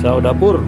pisau dapur.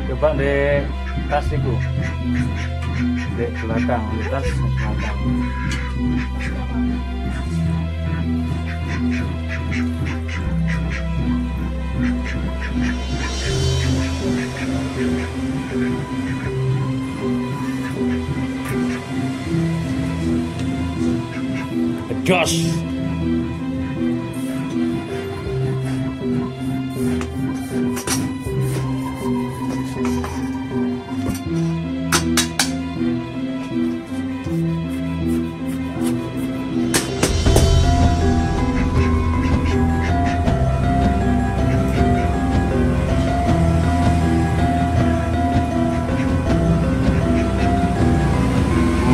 Coba di tas itu, di belakang, di tas belakang. Jos.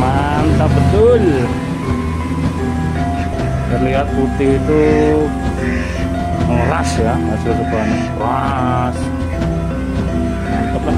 Mantap betul. Terlihat putih itu ngeras ya, hasil depannya keras. Mantap lah.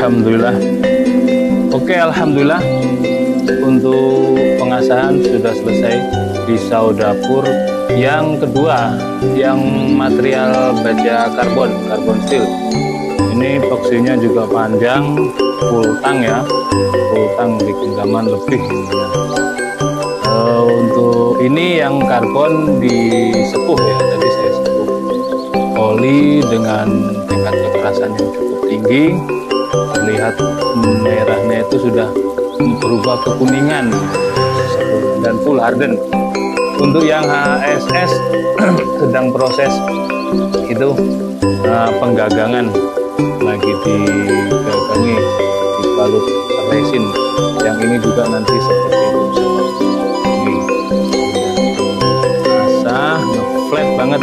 Alhamdulillah. Oke, alhamdulillah untuk pengasahan sudah selesai di saudapur yang kedua, yang material baja karbon steel. Ini boxinya juga panjang, full tang ya, full tang di genggaman lebih. Untuk ini yang karbon disepuh ya, tadi saya sepuh oli dengan tingkat kekerasan yang cukup tinggi. Terlihat merahnya itu sudah berubah kekuningan dan full harden. Untuk yang HSS sedang proses itu penggagangan, lagi digagangi, dibalut resin. Yang ini juga nanti seperti itu, ini asah ngeflat banget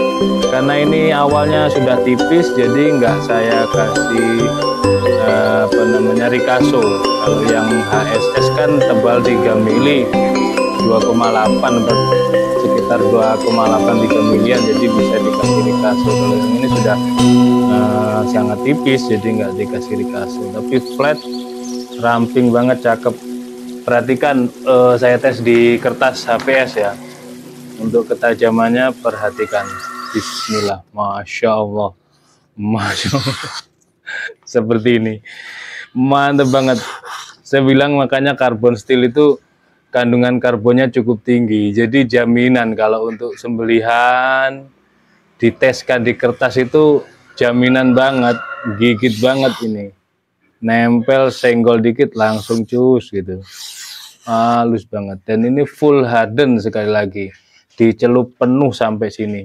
karena ini awalnya sudah tipis, jadi nggak saya kasih Ricasso. Kalau yang HSS kan tebal 3 mili 2,8 sekitar 2,8 3 milian, jadi bisa dikasih Ricasso. Kalau yang ini sudah sangat tipis, jadi nggak dikasih Ricasso, tapi flat, ramping banget, cakep. Perhatikan, saya tes di kertas HVS ya. Untuk ketajamannya perhatikan, bismillah, masya Allah, masya Allah. Seperti ini, mantep banget. Saya bilang makanya karbon steel itu kandungan karbonnya cukup tinggi, jadi jaminan kalau untuk sembelihan diteskan di kertas itu jaminan banget, gigit banget ini, nempel senggol dikit langsung cus gitu, halus banget. Dan ini full harden, sekali lagi dicelup penuh sampai sini,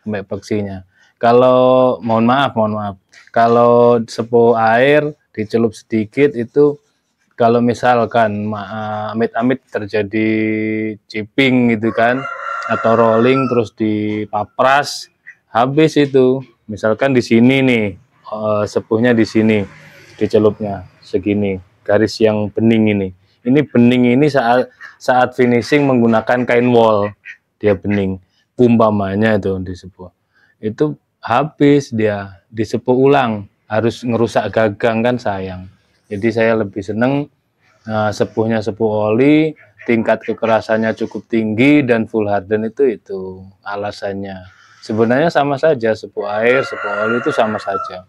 sampai peksinya. Kalau mohon maaf, kalau sepo air dicelup sedikit itu kalau misalkan amit-amit terjadi chipping gitu kan, atau rolling terus dipapras, habis itu. Misalkan di sini nih, sepuhnya di sini, di celupnya segini, garis yang bening ini. Ini bening ini saat finishing menggunakan kain wol, dia bening. Umpamanya itu di sepuh. Itu habis dia disepuh ulang, harus ngerusak gagang kan sayang. Jadi saya lebih seneng sepuhnya sepuh oli, tingkat kekerasannya cukup tinggi dan full harden itu alasannya. Sebenarnya sama saja, sepuh air, sepuh oli itu sama saja.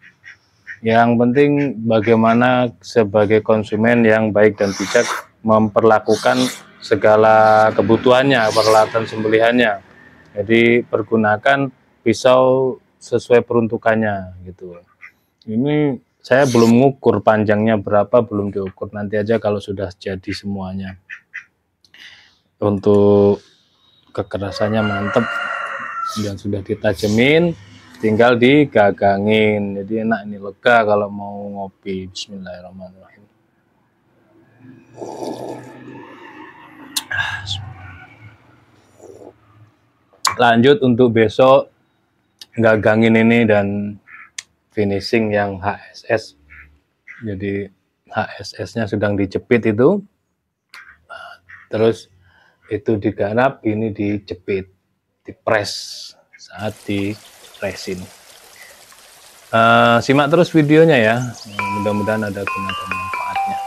Yang penting bagaimana sebagai konsumen yang baik dan bijak memperlakukan segala kebutuhannya, peralatan sembelihannya. Jadi pergunakan pisau sesuai peruntukannya gitu. Ini saya belum ngukur panjangnya berapa, belum diukur, nanti aja kalau sudah jadi semuanya. Untuk kekerasannya mantep dan sudah ditajemin, tinggal digagangin. Jadi enak, ini lega kalau mau ngopi. Bismillahirrahmanirrahim. Lanjut untuk besok gagangin ini dan finishing yang HSS. Jadi HSS-nya sedang dijepit itu, terus itu digarap, ini dijepit, dipres saat dipresin. Simak terus videonya ya, mudah-mudahan ada guna dan manfaatnya.